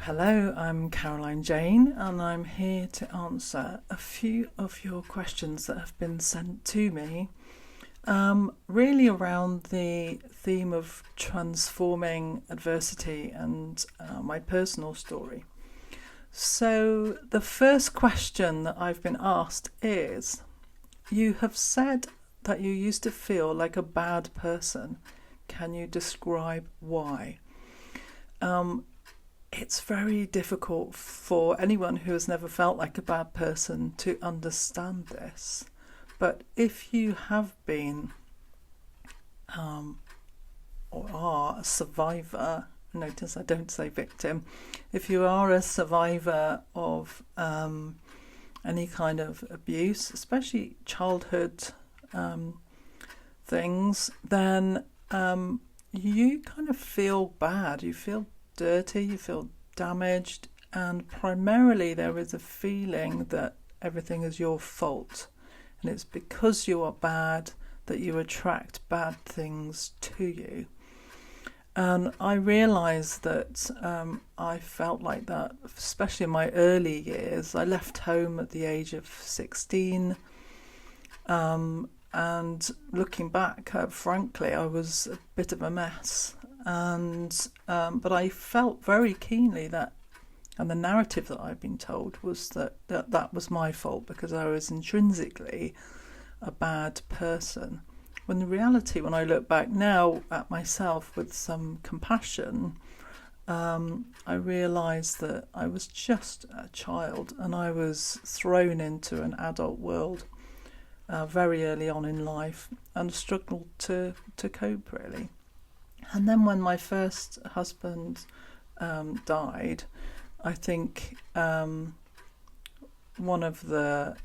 Hello, I'm Caroline Jaine, and I'm here to answer a few of your questions that have been sent to me, really around the theme of transforming adversity and my personal story. So, the first question that I've been asked is, you have said that you used to feel like a bad person. Can you describe why? It's very difficult for anyone who has never felt like a bad person to understand this. But if you have been or are a survivor, notice I don't say victim, if you are a survivor of any kind of abuse, especially childhood things, then you kind of feel bad, you feel dirty, you feel damaged, and primarily there is a feeling that everything is your fault, and it's because you are bad that you attract bad things to you. And I realised that I felt like that, especially in my early years. I left home at the age of 16, and looking back, frankly, I was a bit of a mess. And but I felt very keenly that, and the narrative that I've been told was that was my fault because I was intrinsically a bad person. When in reality, when I look back now at myself with some compassion, I realised that I was just a child and I was thrown into an adult world very early on in life and struggled to cope, really. And then when my first husband died, I think one of the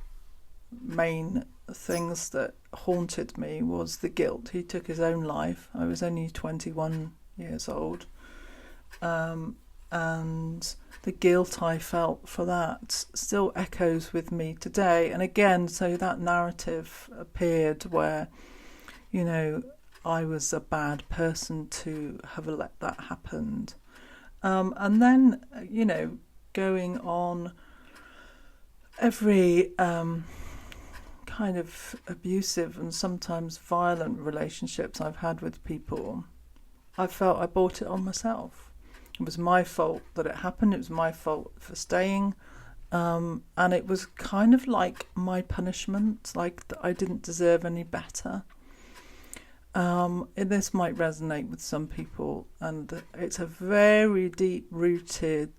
main things that haunted me was the guilt. He took his own life. I was only 21 years old. And the guilt I felt for that still echoes with me today. And again, so that narrative appeared where, I was a bad person to have let that happen. And then, going on every kind of abusive and sometimes violent relationships I've had with people, I felt I brought it on myself. It was my fault that it happened. It was my fault for staying. And it was kind of like my punishment, like I didn't deserve any better. This might resonate with some people, and it's a very deep-rooted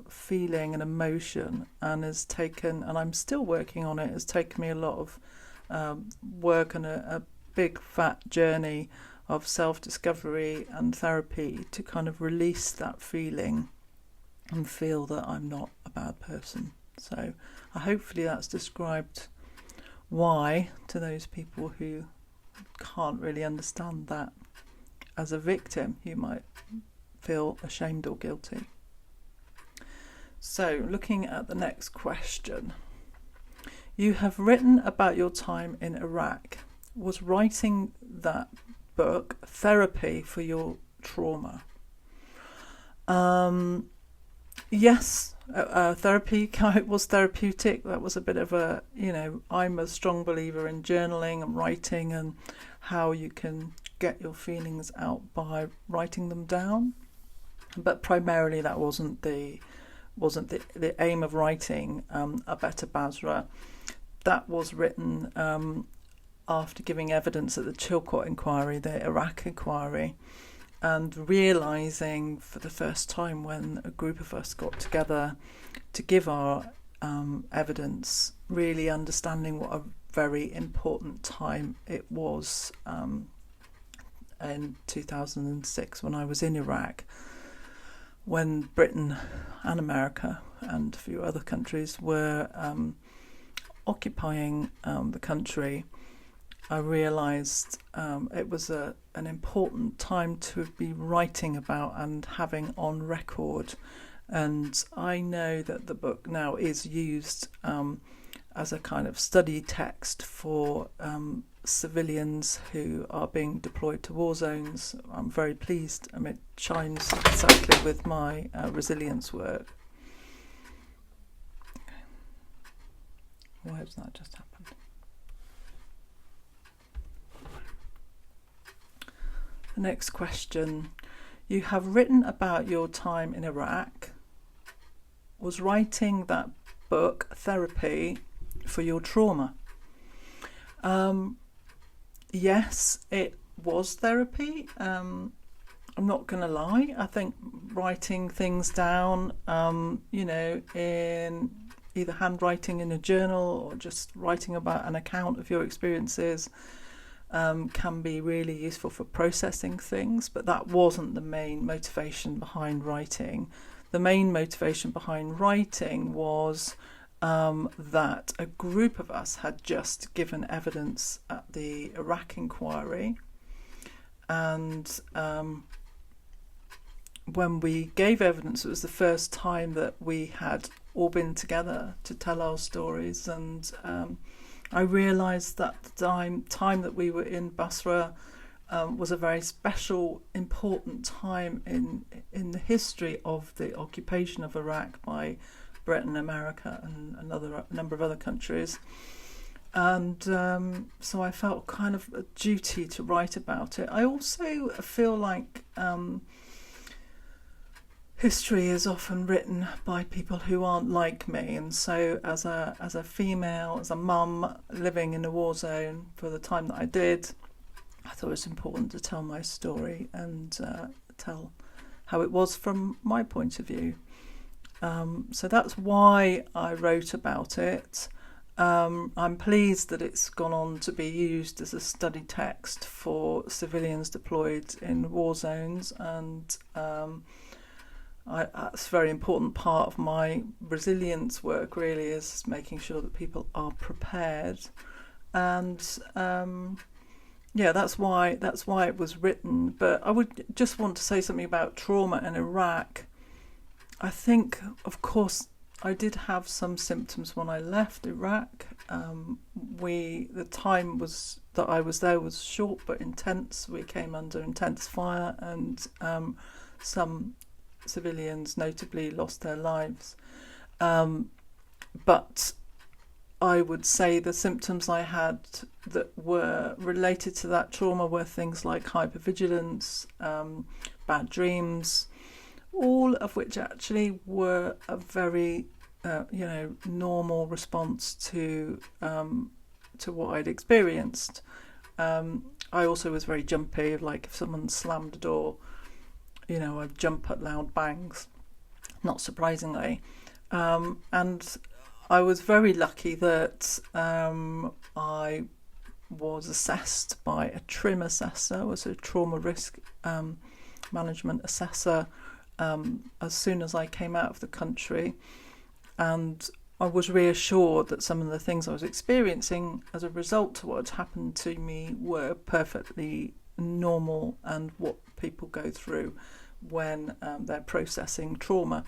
feeling and emotion, and I'm still working on it. It's taken me a lot of work and a big fat journey of self-discovery and therapy to kind of release that feeling and feel that I'm not a bad person. So hopefully that's described why to those people who can't really understand that. As a victim, you might feel ashamed or guilty. So, looking at the next question. You have written about your time in Iraq. Was writing that book therapy for your trauma? Yes, therapy was therapeutic. That was a bit of a, I'm a strong believer in journaling and writing and how you can get your feelings out by writing them down. But primarily that wasn't the aim of writing A Better Basra. That was written after giving evidence at the Chilcot inquiry, the Iraq inquiry, and realising for the first time when a group of us got together to give our evidence, really understanding what a very important time it was in 2006 when I was in Iraq, when Britain and America and a few other countries were occupying the country. I realised it was an important time to be writing about and having on record. And I know that the book now is used as a kind of study text for civilians who are being deployed to war zones. I'm very pleased, and it chimes exactly with my resilience work. Why has that just happened? The next question. You have written about your time in Iraq. Was writing that book therapy for your trauma? Yes, it was therapy. I'm not going to lie. I think writing things down, in either handwriting in a journal or just writing about an account of your experiences, can be really useful for processing things. But that wasn't the main motivation behind writing. The main motivation behind writing was that a group of us had just given evidence at the Iraq inquiry, and when we gave evidence, it was the first time that we had all been together to tell our stories, and I realised that the time that we were in Basra was a very special, important time in the history of the occupation of Iraq by Britain, America, and a number of other countries. And so I felt kind of a duty to write about it. I also feel like history is often written by people who aren't like me, and so as a female, as a mum living in a war zone for the time that I did, I thought it was important to tell my story and tell how it was from my point of view. So that's why I wrote about it. I'm pleased that it's gone on to be used as a study text for civilians deployed in war zones, and that's a very important part of my resilience work, really, is making sure that people are prepared. And that's why it was written. But I would just want to say something about trauma in Iraq. I think, of course, I did have some symptoms when I left Iraq. The time that I was there was short but intense. We came under intense fire, and some civilians notably lost their lives. But I would say the symptoms I had that were related to that trauma were things like hypervigilance, bad dreams, all of which actually were a very normal response to what I'd experienced. I also was very jumpy, like if someone slammed a door, I'd jump at loud bangs, not surprisingly. And I was very lucky that I was assessed by a TRIM assessor, was a trauma risk management assessor, as soon as I came out of the country. And I was reassured that some of the things I was experiencing as a result of what had happened to me were perfectly normal and what people go through when they're processing trauma.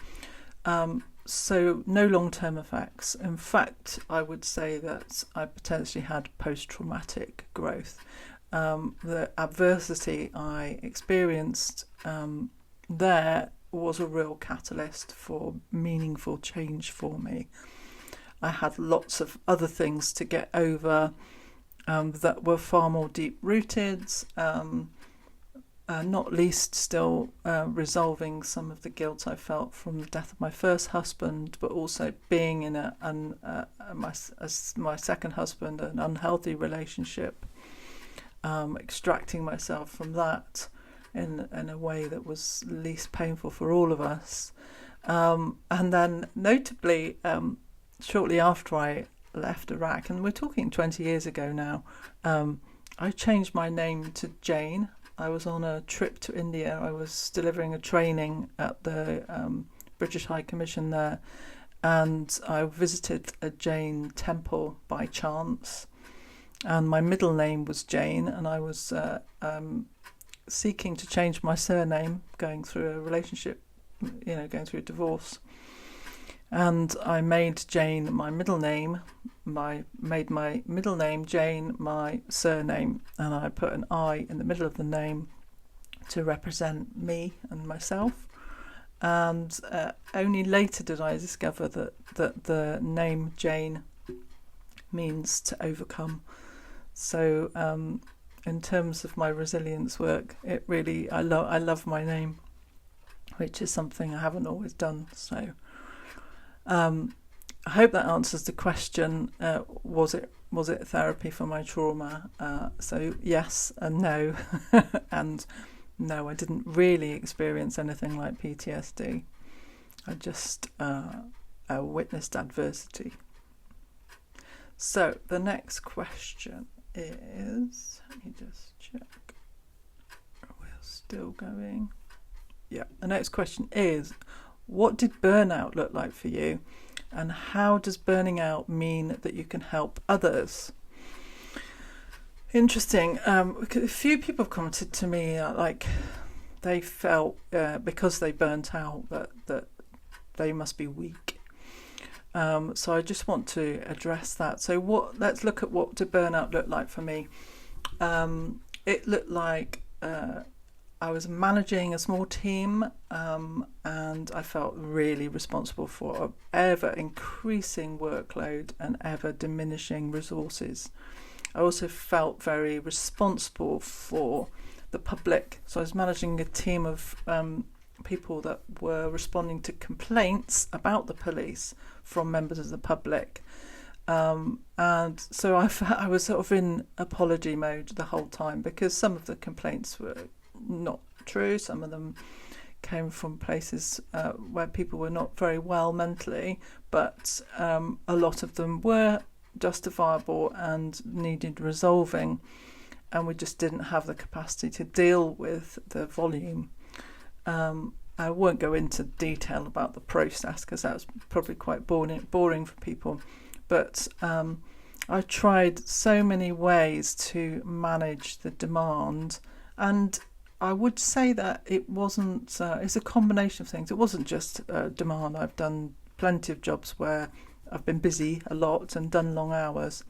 So no long-term effects. In fact, I would say that I potentially had post-traumatic growth. The adversity I experienced there was a real catalyst for meaningful change for me. I had lots of other things to get over that were far more deep-rooted, not least still resolving some of the guilt I felt from the death of my first husband, but also being in my second husband, an unhealthy relationship, extracting myself from that in a way that was least painful for all of us. And then notably, shortly after I left Iraq, and we're talking 20 years ago now, I changed my name to Jaine. I was on a trip to India. I was delivering a training at the British High Commission there, and I visited a Jain temple by chance, and my middle name was Jaine, and I was seeking to change my surname, going through a relationship, going through a divorce. And I made Jaine my middle name, made my middle name Jaine my surname, and I put an I in the middle of the name to represent me and myself. And only later did I discover that the name Jaine means to overcome. So in terms of my resilience work, it really, I love my name, which is something I haven't always done. So I hope that answers the question. Was it therapy for my trauma? So yes and no. And no, I didn't really experience anything like PTSD. I just witnessed adversity. So the next question is, let me just check. We're still going. Yeah, the next question is, what did burnout look like for you? And how does burning out mean that you can help others? Interesting. A few people have commented to me like they felt because they burnt out that they must be weak. So I just want to address that. So let's look at what did burnout look like for me. It looked like I was managing a small team, and I felt really responsible for an ever increasing workload and ever diminishing resources. I also felt very responsible for the public. So I was managing a team of people that were responding to complaints about the police from members of the public. And so I was sort of in apology mode the whole time, because some of the complaints were not true. Some of them came from places where people were not very well mentally, but a lot of them were justifiable and needed resolving, and we just didn't have the capacity to deal with the volume. I won't go into detail about the process because that's probably quite boring for people, but I tried so many ways to manage the demand, and I would say that it wasn't, it's a combination of things. It wasn't just demand. I've done plenty of jobs where I've been busy a lot and done long hours,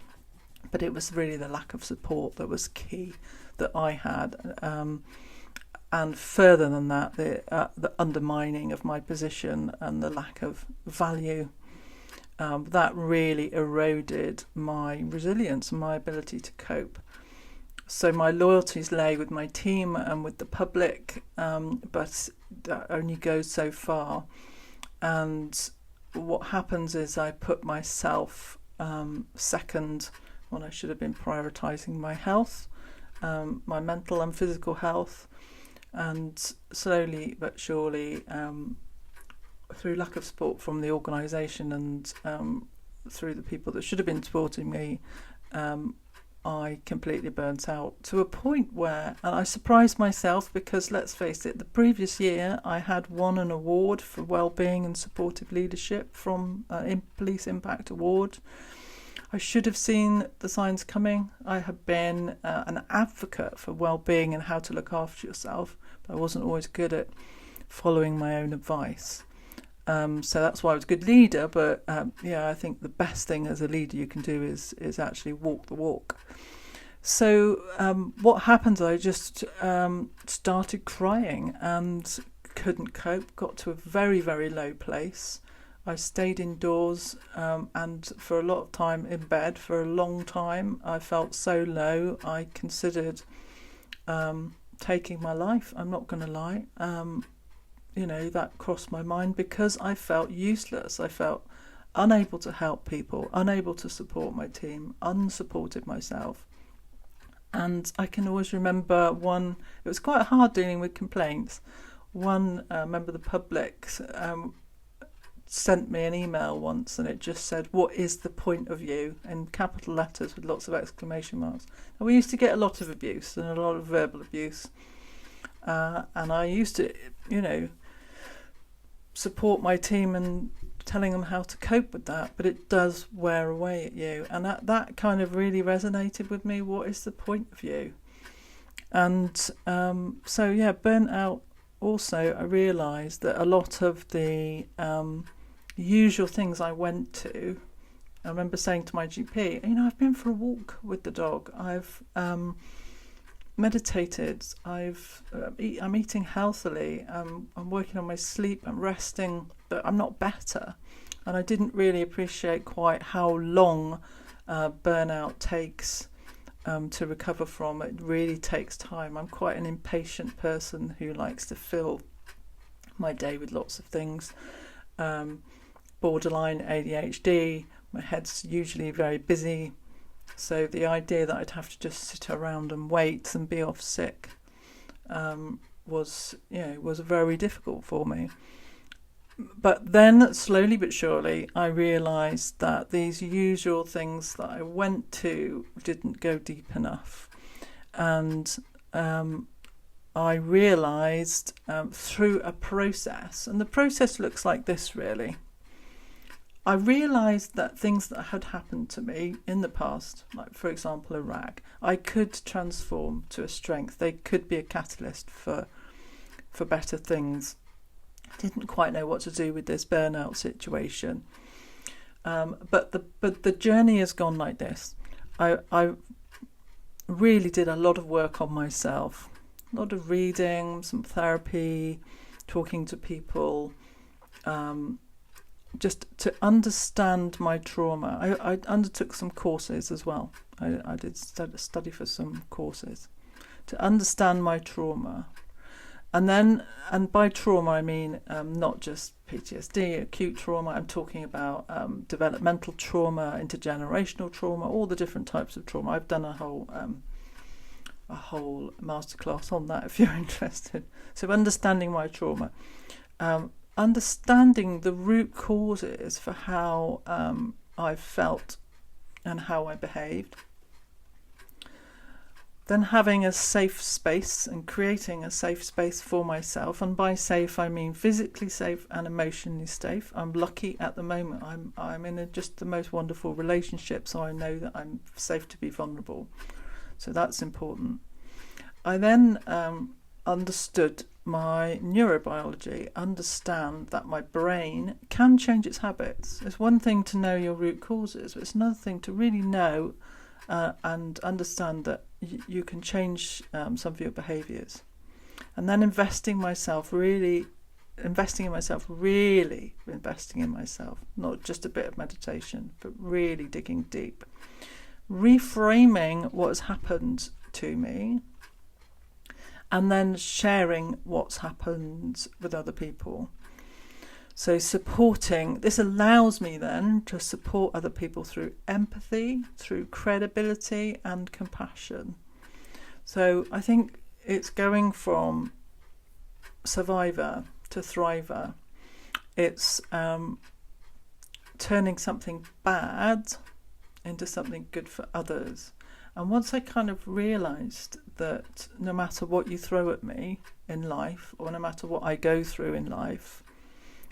but it was really the lack of support that was key that I had. And further than that, the undermining of my position and the lack of value, that really eroded my resilience and my ability to cope. So my loyalties lay with my team and with the public, but that only goes so far. And what happens is I put myself second when I should have been prioritising my health, my mental and physical health. And slowly but surely, through lack of support from the organisation and through the people that should have been supporting me, I completely burnt out to a point where, and I surprised myself because, let's face it, the previous year I had won an award for wellbeing and supportive leadership from Police Impact Award. I should have seen the signs coming. I have been an advocate for wellbeing and how to look after yourself, but I wasn't always good at following my own advice. So that's why I was a good leader, but I think the best thing as a leader you can do is actually walk the walk. So what happened, I just started crying and couldn't cope, got to a very, very low place. I stayed indoors and for a lot of time in bed for a long time. I felt so low, I considered taking my life, I'm not going to lie. That crossed my mind because I felt useless. I felt unable to help people, unable to support my team, unsupported myself. And I can always remember it was quite hard dealing with complaints. One member of the public sent me an email once and it just said, "What is the point of you?" in capital letters with lots of exclamation marks. And we used to get a lot of abuse and a lot of verbal abuse. And I used to, support my team and telling them how to cope with that, but it does wear away at you. And that kind of really resonated with me. What is the point of you? And burnt out. Also, I realised that a lot of the usual things I went to. I remember saying to my GP, I've been for a walk with the dog. I've meditated. I'm eating healthily. I'm working on my sleep. I'm resting, but I'm not better. And I didn't really appreciate quite how long burnout takes to recover from. It really takes time. I'm quite an impatient person who likes to fill my day with lots of things. Borderline ADHD. My head's usually very busy. So the idea that I'd have to just sit around and wait and be off sick was very difficult for me. But then, slowly but surely, I realised that these usual things that I went to didn't go deep enough. And I realised through a process, and the process looks like this really. I realised that things that had happened to me in the past, like for example Iraq, I could transform to a strength. They could be a catalyst for better things. I didn't quite know what to do with this burnout situation. But the journey has gone like this. I really did a lot of work on myself, a lot of reading, some therapy, talking to people, just to understand my trauma. I undertook some courses as well. I did study for some courses to understand my trauma. And by trauma I mean not just PTSD, acute trauma. I'm talking about developmental trauma, intergenerational trauma, all the different types of trauma. I've done a whole masterclass on that if you're interested. So understanding my trauma. Understanding the root causes for how I felt and how I behaved. Then having a safe space and creating a safe space for myself. And by safe, I mean physically safe and emotionally safe. I'm lucky at the moment. I'm in just the most wonderful relationship, so I know that I'm safe to be vulnerable. So that's important. I then understood my neurobiology, understand that my brain can change its habits. It's one thing to know your root causes, but it's another thing to really know and understand that you can change some of your behaviours. And then investing in myself, not just a bit of meditation, but really digging deep. Reframing what has happened to me, and then sharing what's happened with other people. So this allows me then to support other people through empathy, through credibility and compassion. So I think it's going from survivor to thriver. It's turning something bad into something good for others. And once I kind of realised that no matter what you throw at me in life, or no matter what I go through in life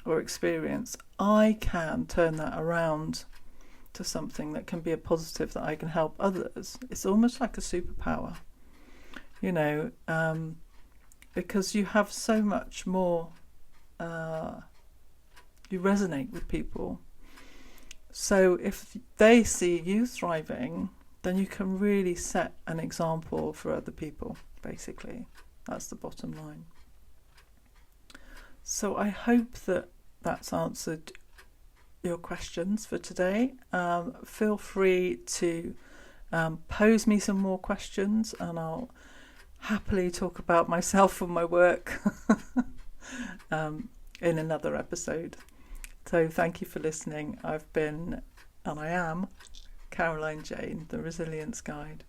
or experience, I can turn that around to something that can be a positive, that I can help others. It's almost like a superpower, because you have so much more, you resonate with people. So if they see you thriving, then you can really set an example for other people, basically. That's the bottom line. So I hope that that's answered your questions for today. Feel free to pose me some more questions, and I'll happily talk about myself and my work in another episode. So thank you for listening. I am Caroline Jaine, the Resilience Guide.